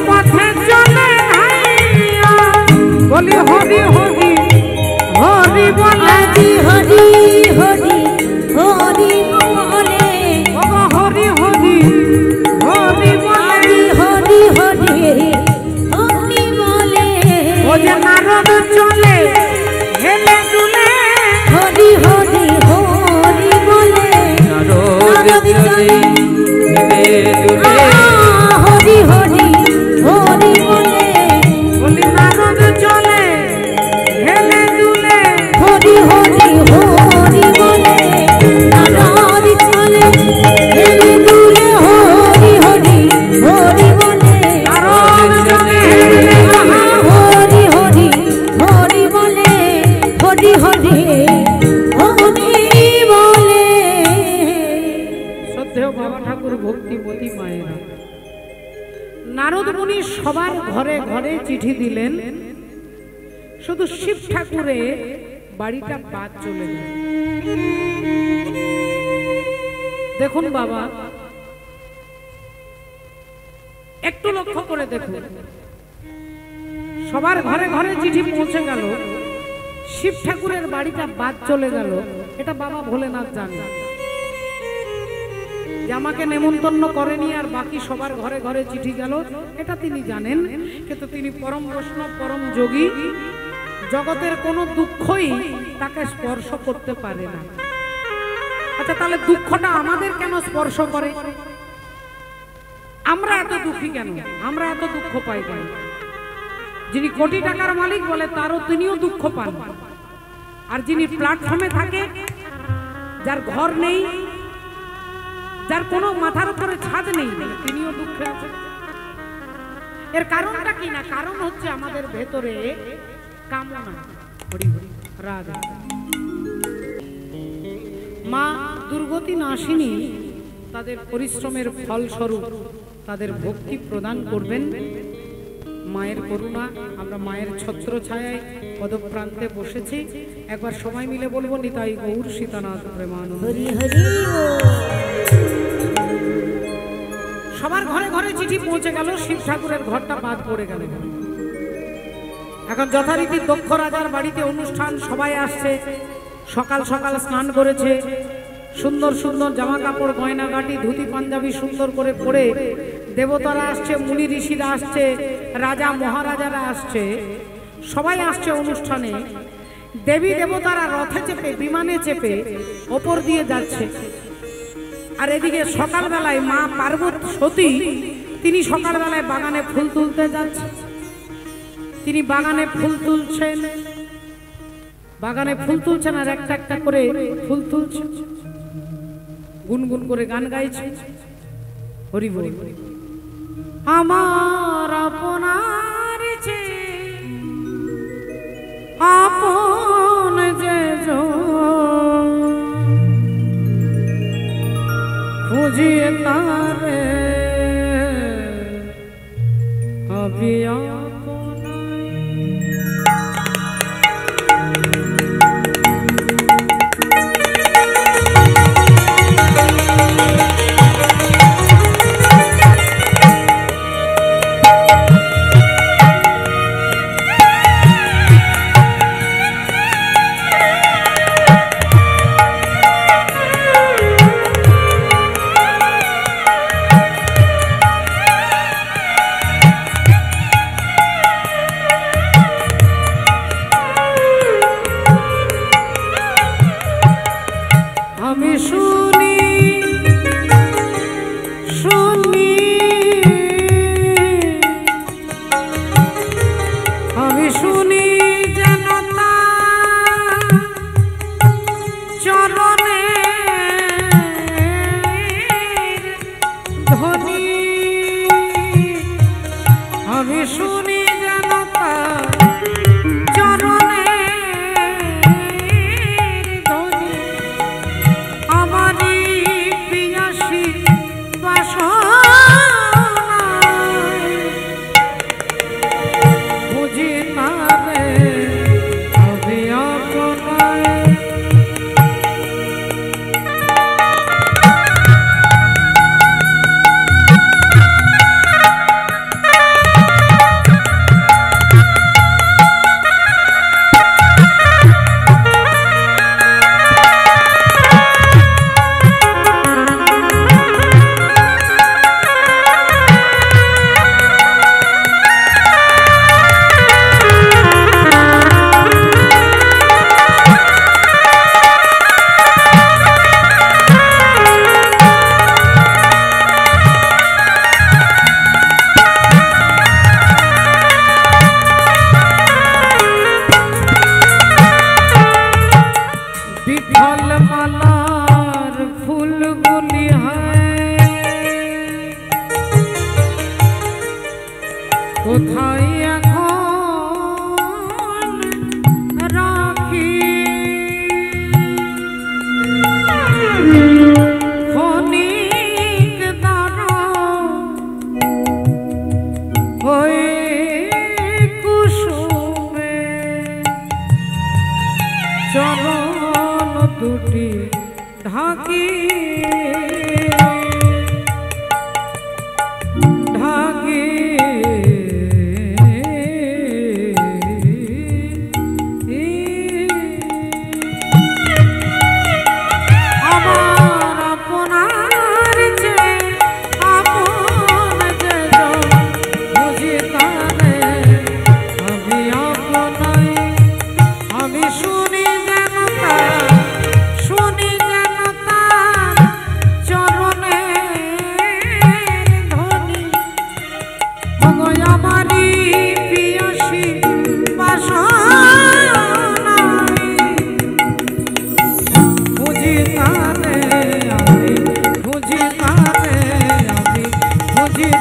পথে চলে বলি হরি হরি হরি বলি হরি হরি হরি বলে হরি হরি হরি বলে হরি হরি হরি বলে ও যে নারদ চলে হেলে দুলে হরি হরি হরি বলে নারদ চলে হেলে দুলে হরি হরি হরি বলে বলি নারদ চলে হেলে দুলে হরি হরি হরি বলে নারদ চলে হেলে দুলে হরি হরি হরি বলে নারদ চলে হরি হরি হরি বলে হরি হরি হরি বলে। শ্রদ্ধেয় বাবা ঠাকুর ভক্তিমতী মায়েরা, নারদ মুনি সবার ঘরে ঘরে চিঠি দিলেন, শুধু শিব ঠাকুরে বাড়িটা বাদ চলে গেল। দেখুন বাবা, একটু লক্ষ্য করে দেখুন, সবার ঘরে ঘরে চিঠি পৌঁছে গেল, শিব ঠাকুরের বাড়িটা বাদ চলে গেল। এটা বাবা ভোলেনাথ জানে যে আমাকে নেমন্তন্ন করেনি আর বাকি সবার ঘরে ঘরে চিঠি গেল, এটা তিনি জানেন। কিন্তু তিনি পরম বৈষ্ণব, পরম যোগী, জগতের কোনো দুঃখই তাকে স্পর্শ করতে পারে না। আচ্ছা, তাহলে দুঃখটা আমাদের কেন স্পর্শ করে? আমরা এত দুঃখী কেন? আমরা এত দুঃখ পাই কেন? যিনি কোটি টাকার মালিক বলে তারও তিনিও দুঃখ পান, আর যিনি প্ল্যাটফর্মে থাকে, যার ঘর নেই, যার কোনো মাথার উপরে ছাদ নেই, তিনিও দুঃখে আছেন। এর কারণটা কি না? কারণ হচ্ছে আমাদের ভেতরে কামনা, রাগ। মা দুর্গতি নাশিনী তাদের পরিশ্রমের ফলস্বরূপ তাদের ভক্তি প্রদান করবেন। মায়ের করুণা, আমরা মায়ের ছত্র ছায়ায় পদপ্রান্তে বসেছি। একবার সময় মিলে বলবো, নিতাই গৌর সীতানাথ প্রেমানন্দ। সবার ঘরে ঘরে চিঠি পৌঁছে গেল, শিব ঠাকুরের ঘরটা বাদ পড়ে গেল। এখন যথারীতি দক্ষ রাজার বাড়িতে অনুষ্ঠান, সবাই আসছে। সকাল সকাল স্নান করেছে, সুন্দর সুন্দর জামা কাপড়, গয়নাগাটি, ধুতি পাঞ্জাবি সুন্দর করে পরে দেবতারা আসছে, মুনি ঋষিরা আসছে, রাজা মহারাজারা আসছে, সবাই আসছে অনুষ্ঠানে। দেবী দেবতারা রথে চেপে, বিমানে চেপে ওপর দিয়ে যাচ্ছে। আর এদিকে সকালবেলায় মা পার্বতী সতী, তিনি সকালবেলায় বাগানে ফুল তুলতে যাচ্ছে। তিনি বাগানে ফুল তুলছেন, বাগানে ফুল তুলছেন, আর একটা একটা করে ফুল তুলছেন, গুনগুন করে গান গাইছে, হরি বল। আমার আপনার যে আপন যে খুঁজিয়ে তারে আবিয়া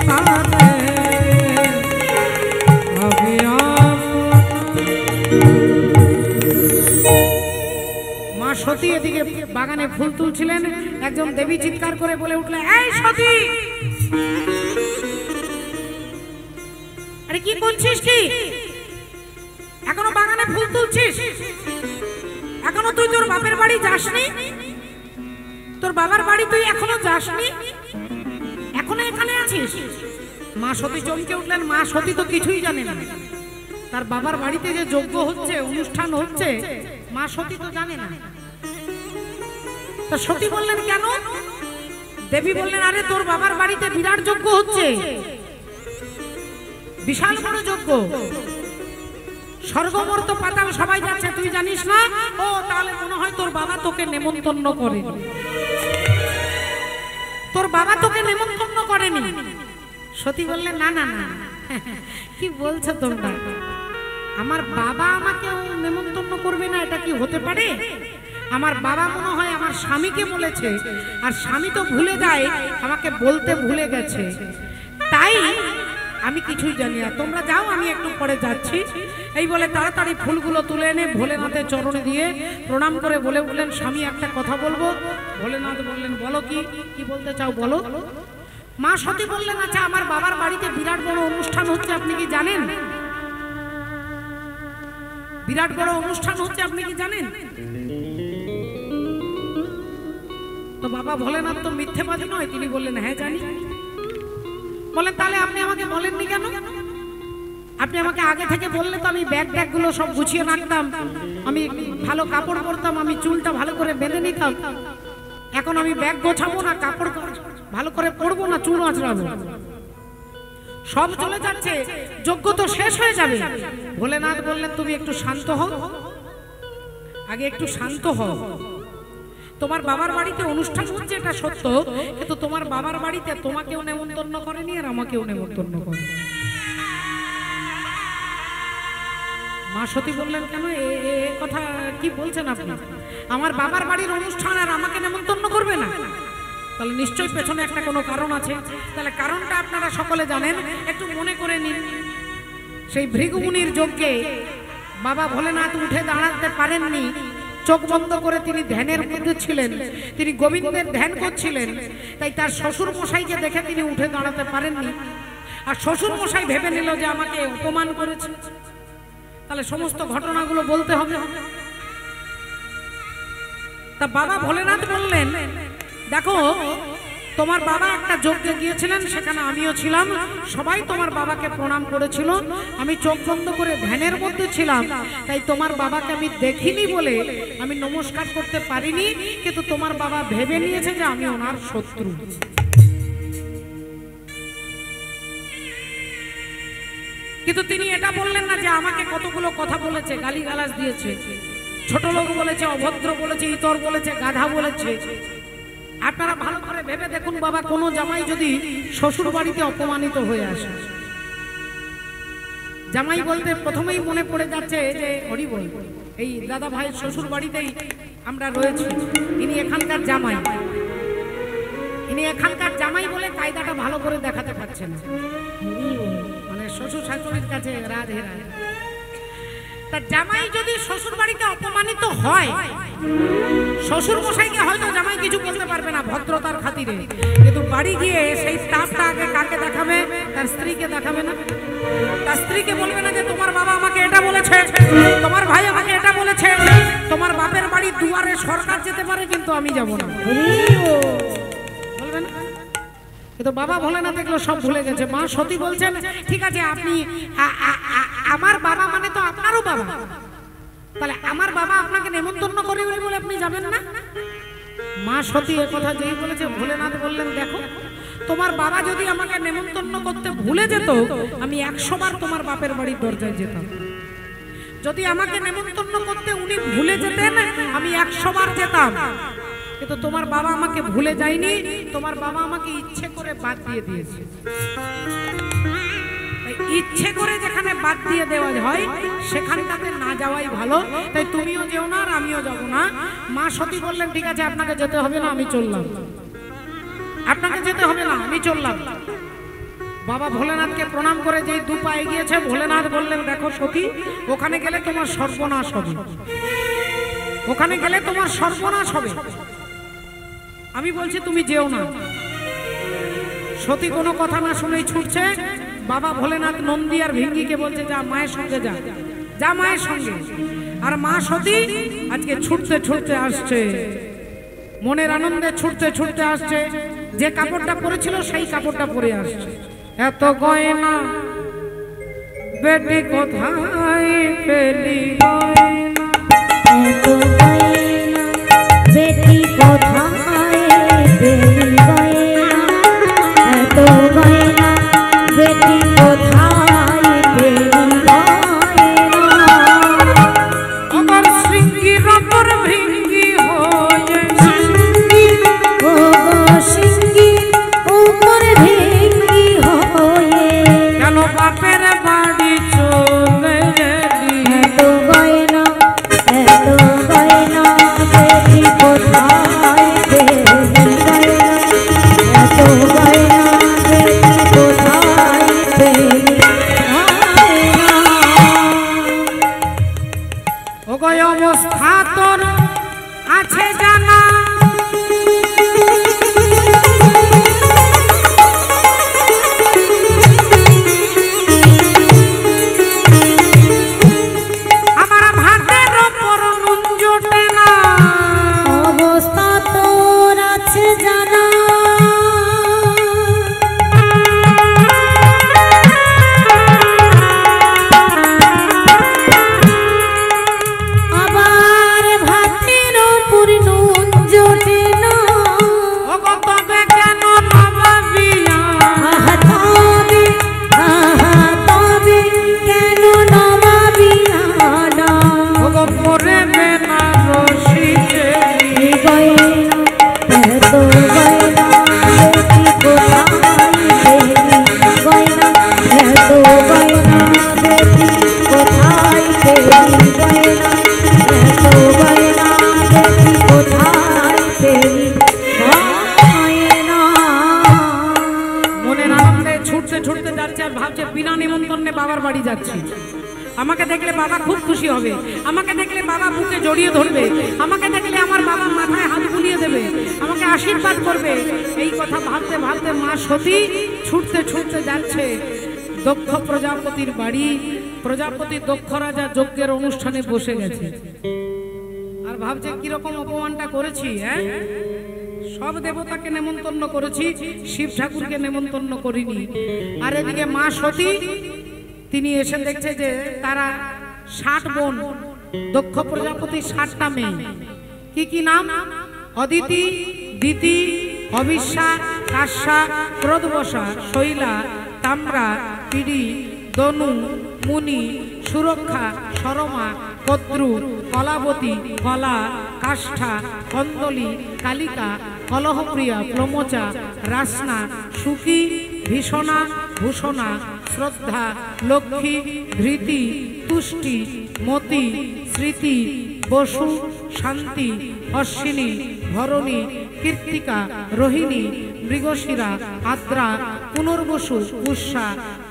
তারে হবে মা সতী এদিকে বাগানে ফুল তুলছিলেন, একজন দেবী চিৎকার করে বলে উঠলেন, এই সতী, আরে কি করছিস? কি এখনো বাগানে ফুল তুলছিস? এখনো তুই তোর বাপের বাড়ি যাসনি? তোর বাবার বাড়ি তুই এখনো যাসনি? এখনো এখানে আছিস? মা সতী চমকে উঠলেন। মা সতী তো কিছুই জানে না, তার বাবার বাড়িতে যে যজ্ঞ হচ্ছে, অনুষ্ঠান হচ্ছে, মা সতী তো জানে না। তা সতী বললেন, কেন? দেবী বললেন, আরে তোর বাবার বাড়িতে বিরাট যজ্ঞ হচ্ছে, বিশাল বড় যজ্ঞ, স্বর্গমর্ত পাতাল সবাই যাচ্ছে, তুই জানিস না? ও তাহলে মনে হয় তোর বাবা তোকে নেমন্তন্ন করে, তোর বাবা তোকে নেমন্তন্ন করেনি। সতী বললেন, না না না, কি বলছো তোমরা? আমার বাবা আমাকে নেমন্তন্ন করবে না, এটা কি হতে পারে? আমার বাবা মনে হয় আমার স্বামীকে বলেছে, আর স্বামী তো ভুলে যায়, আমাকে বলতে ভুলে গেছে, তাই আমি কিছুই জানি না। তোমরা যাও, আমি একটু পরে যাচ্ছি। এই বলে তাড়াতাড়ি ফুলগুলো তুলে এনে ভোলেনাথের চরণে দিয়ে প্রণাম করে বলে উঠলেন, স্বামী একটা কথা বলবো। ভোলেনাথ বললেন, বলো, কি বলতে চাও বলো। মা সতী বললেন, আচ্ছা আমার বাবার বাড়িতে বিরাট বড় অনুষ্ঠান হচ্ছে, আপনি কি জানেন? বিরাট বড় অনুষ্ঠান হচ্ছে, আপনি কি জানেন? তো বাবা ভোলেনাথ তো মিথ্যেবাদী নয়, তিনি বললেন, হ্যাঁ জানি। বলেন, তাহলে আপনি আমাকে বলেননি কেন? আপনি আমাকে আগে থেকে বললে তো আমি ব্যাগ গুলো সব গুছিয়ে রাখতাম, আমি ভালো কাপড় পরতাম, আমি চুলটা ভালো করে বেঁধে নিতাম। এখন আমি ব্যাগ গোছাবো না, কাপড় ভালো করে পরবো না, চুল আঁচড়াবো, সব চলে যাচ্ছে, যজ্ঞ তো শেষ হয়ে যাবে। ভোলেনাথ বললেন, তুমি একটু শান্ত হও, আগে একটু শান্ত হও। তোমার বাবার বাড়িতে অনুষ্ঠান হচ্ছে, এটা সত্য, কিন্তু তোমার বাবার বাড়িতে তোমাকেও নেমন্তন্ন করেনি আর আমাকেও নেমন্তন্ন করে। মা সতী বললেন, কেন এ কথা কি বলছেন আপনি? আমার বাবার বাড়ির অনুষ্ঠান আর আমাকে নেমন্তন্ন করবে না? তাহলে নিশ্চয়ই পেছনে একটা কোনো কারণ আছে। তাহলে কারণটা আপনারা সকলে জানেন, একটু মনে করে নিন। সেই ভৃগুমুনির যজ্ঞে বাবা ভোলেনাথ উঠে দাঁড়াতে পারেননি, চোখ বন্ধ করে তিনি ধ্যানের মধ্যে ছিলেন, তিনি গোবিন্দের ধ্যান করছিলেন। তাই তার শ্বশুর মশাইকে দেখে তিনি উঠে দাঁড়াতে পারেননি, আর শ্বশুর মশাই ভেবে নিল যে আমাকে অপমান করেছে। তাহলে সমস্ত ঘটনাগুলো বলতে হবে। তা বাবা ভোলেনাথ বললেন, দেখো তোমার বাবা একটা যজ্ঞে গিয়েছিলেন, সেখানে আমিও ছিলাম, সবাই তোমার বাবাকে প্রণাম করেছিল, আমি চোখ বন্ধ করে ধ্যানের মধ্যে ছিলাম, তাই তোমার বাবাকে আমি দেখিনি বলে আমি নমস্কার করতে পারিনি, কিন্তু তোমার বাবা ভেবে নিয়েছে যে আমি ওনার শত্রু। কিন্তু তিনি এটা বললেন না যে আমাকে কতগুলো কথা বলেছে, গালিগালাজ দিয়েছে, ছোট লোক বলেছে, অভদ্র বলেছে, ইতর বলেছে, গাধা বলেছে। আপনারা ভালো করে ভেবে দেখুন বাবা, কোনো জামাই যদি শ্বশুর বাড়িতে অপমানিত হয়ে আসে, জামাই বলতে প্রথমেই মনে পড়ে যাচ্ছে যে হরি বল, এই দাদা ভাইয়ের শ্বশুর বাড়িতেই আমরা রয়েছি, ইনি এখানকার জামাই, ইনি এখানকার জামাই বলে কায়দাটা ভালো করে দেখাতে পারছেন, মানে শ্বশুর শাশুড়ির কাছে রাধে রাধে। তা জামাই যদি শ্বশুর বাড়িতে অপমানিত হয়, শ্বশুর মশাইকে হয়তো জামাই কিছু বলতে পারবে না ভদ্রতার খাতিরে, কিন্তু বাড়ি গিয়ে সেই তাপটা আগে কাকে দেখাবে? তার স্ত্রীকে দেখাবে না? তার স্ত্রীকে বলবে না যে তোমার বাবা আমাকে এটা বলেছে, তোমার ভাই আমাকে এটা বলেছে, তোমার বাপের বাড়ির দুয়ারে সরকার যেতে পারে কিন্তু আমি যাব না, বলবে না? কিন্তু বাবা ভোলেনাথ এগুলো সব ভুলে গেছে। মা সতী বলছেন, ঠিক আছে, আপনি আমার বাবা মানে তো আপনারও বাবা, তাহলে আমার বাবা আপনাকে নেমন্তন্ন করে বলে আপনি যাবেন না? মা সতী এ কথা যেই বলেছে, ভোলেনাথ বললেন, দেখো তোমার বাবা যদি আমাকে নেমন্তন্ন করতে ভুলে যেত, আমি 100 বার তোমার বাপের বাড়ির দরজায় যেতাম। যদি আমাকে নেমন্তন্ন করতে উনি ভুলে যেতেন, আমি 100 বার যেতাম। কিন্তু তোমার বাবা আমাকে ভুলে যায়নি, তোমার বাবা আমাকে ইচ্ছে করে বাদ দিয়ে দিয়েছে। ইচ্ছে করে যেখানে বাদ দিয়ে দেওয়া হয় সেখানটাতে না যাওয়াই ভালো। তাই তুমিও যেও না আর আমিও যাব না। মা সতী বললেন, ঠিক আছে, আপনাকে যেতে হবে না, আমি চললাম। আপনাকে যেতে হবে না, আমি চললাম। বাবা ভোলেনাথকে প্রণাম করে যেই দু পা এগিয়েছে, ভোলেনাথ বললেন, দেখো সতী, ওখানে গেলে তোমার সর্বনাশ হবে, ওখানে গেলে তোমার সর্বনাশ হবে। আমি বলছি তুমি যেও না। সতী কোনো কথা না শুনেই ছুটছে। বাবা ভোলেনাথ নন্দী আর ভিঙ্গিকে বলছে, যা মায়ের সঙ্গে যা, যা মায়ের সঙ্গে। আর মা সতী আজকে ছুটতে ছুটতে আসছে, মনের আনন্দে ছুটতে ছুটতে আসছে। যে কাপড়টা পরেছিল সেই কাপড়টা পরে আসছে। এত গয়না বেটি কোথায় পেলি, এত গয়না বেটি কোথায় পেলি গয়না, এত গয়না বেটি কোথায় পেলি গয়না। আমার শৃঙ্গি রতর ভৃঙ্গি হয়ে, ও সিঙ্গি উপর ভেঙ্গি হয়ে, কেন বাপের বাড়ি চলে গেলি। এত গয়না বেটি কোথায় পেলি গয়না, এত গয়না বেটি কোথায় পেলি গয়না। ও গো অবস্থা তোর আছে জানা, আমার ভাতের ওপর নুন জোটে না। অবস্থা তোর আছে জানা, আবার ভাতের উপর নুন জোটে না। ও গো তবে কেন নবাবিয়া, তবে কেন নবাবি না। ও গো পরে বেনারসি চেলি। গয়না এত গয়না বেটি কোথায় পেলি গয়না, এত গয়না বেটি কোথায় পেলি গয়না, এত গয়না বেটি কোথায় পেলি গয়না। মনের আনন্দে ছুটতে ছুটতে যাচ্ছে আর ভাবছে বিনা নিমন্ত্রণে বাবার বাড়ি যাচ্ছি। আমাকে দেখলে বাবা খুব খুশি হবে, আমাকে দেখলে বাবা বুকে জড়িয়ে ধরবে, আমাকে দেখলে আমার বাবা মাথায় হাত বুলিয়ে দেবে, আমাকে আশীর্বাদ করবে। এই কথা ভাবতে ভাবতে মা সতী ছুটতে ছুটতে যাচ্ছে দক্ষ প্রজাপতির বাড়ি। প্রজাপতি দক্ষ রাজা যজ্ঞের অনুষ্ঠানে বসে গেছে আর ভাবছে কিরকম অপমানটা করেছি। হ্যাঁ, সব দেবতাকে নেমন্তন্ন করেছি, শিব ঠাকুরকে নেমন্তন্ন করিনি। আর এদিকে মা সতী তিনি এসে দেখছে যে তারা 60 বোন, দক্ষ প্রজাপতি 60টা মেয়ে। কি কি নাম? অদিতি, দিতি, অবিশ্যা, কাশ্যা, ক্রোধবসা, শৈলা, তাম্রা, পিড়ি, দনু, মুনি, সুরক্ষা, শরমা, কদ্রু, কলাবতী, কলা, কাষ্ঠা, কন্দলি, কালিকা, কলহপ্রিয়া, প্রমোচা, রাসনা, সুখী, ভীষণা, ভূষণা, শ্রদ্ধা, লক্ষ্মী, ধৃতি, তুষ্টি, মতি, স্মৃতি, বসু, শান্তি, অশ্বিনী, ভরণী, কীর্তিকা, রোহিণী, মৃগশিরা, আদ্রা, পুনর্বসু, উষা,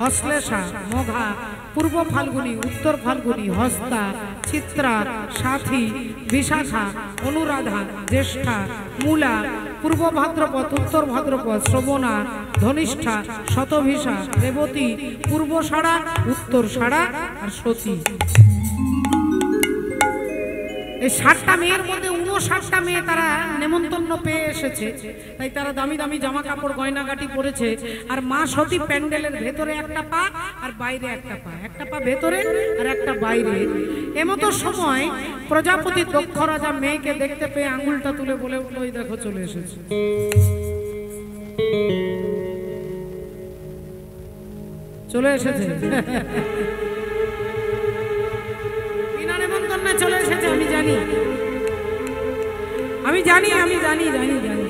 অশ্লেষা, মঘা, পূর্ব ফাল্গুনী, উত্তর ফাল্গুনী, হস্তা, চিত্রা, সাথী, বিশাখা, অনুরাধা, জ্যেষ্ঠা, মূলা, পূর্ব ভাদ্রপদ, উত্তর ভাদ্রপদ, শ্রবণা, ধনিষ্ঠা, শতভিষা, রেবতী, পূর্ব সাড়া, উত্তর সাড়া আর সতী। এই 60টা মেয়ের মধ্যে 59টা মেয়ে তারা নেমন্তন্ন পেয়ে এসেছে, তাই তারা দামি দামি জামা কাপড় গয়নাগাটি পরেছে। আর মা সতী প্যান্ডেলের ভেতরে একটা পা আর বাইরে একটা পা, একটা পা ভেতরে আর একটা বাইরে। এমতো সময় প্রজাপতি দক্ষ রাজা মেয়েকে দেখতে পেয়ে আঙুলটা তুলে বলে উঠল, ওই দেখো চলে এসেছে, চলে এসেছে, বিনা নেমন্তন্নে চলে এসেছে। আমি জানি, আমি জানি, আমি জানি, জানি, জানি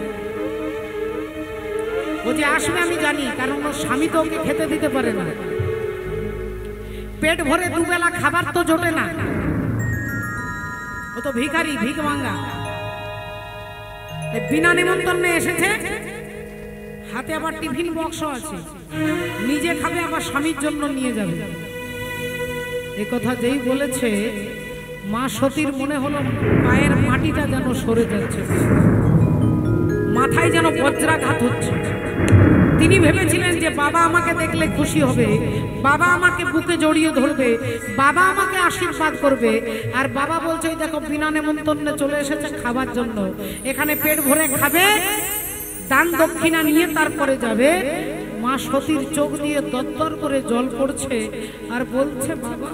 ও যে আসবে, আমি জানি, কারণ ওর স্বামী তো ওকে খেতে দিতে পারে না। পেট ভরে দুবেলা খাবার তো জোটে না, ও তো ভিখারি, ভিক ভাঙ্গা। বিনা নেমন্তন্নে এসেছে, হাতে আবার টিফিন বক্সও আছে, নিজে খাবে আবার স্বামীর জন্য নিয়ে যাবে। এ কথা যেই বলেছে মা সতীর মনে হলো পায়ের মাটিটা যেন সরে যাচ্ছে, মাথায় যেন বজ্রাঘাত হচ্ছে। তিনি ভেবেছিলেন যে বাবা আমাকে দেখলে খুশি হবে, বাবা আমাকে বুকে জড়িয়ে ধরবে, বাবা আমাকে আশীর্বাদ করবে। আর বাবা বলছে ওই দেখো বিনা নেমন্তন্নে চলে এসেছে খাবার জন্য, এখানে পেট ভরে খাবে, দান দক্ষিণা নিয়ে তারপরে যাবে। মা সতীর চোখ দিয়ে দরদর করে জল পড়ছে আর বলছে বাবা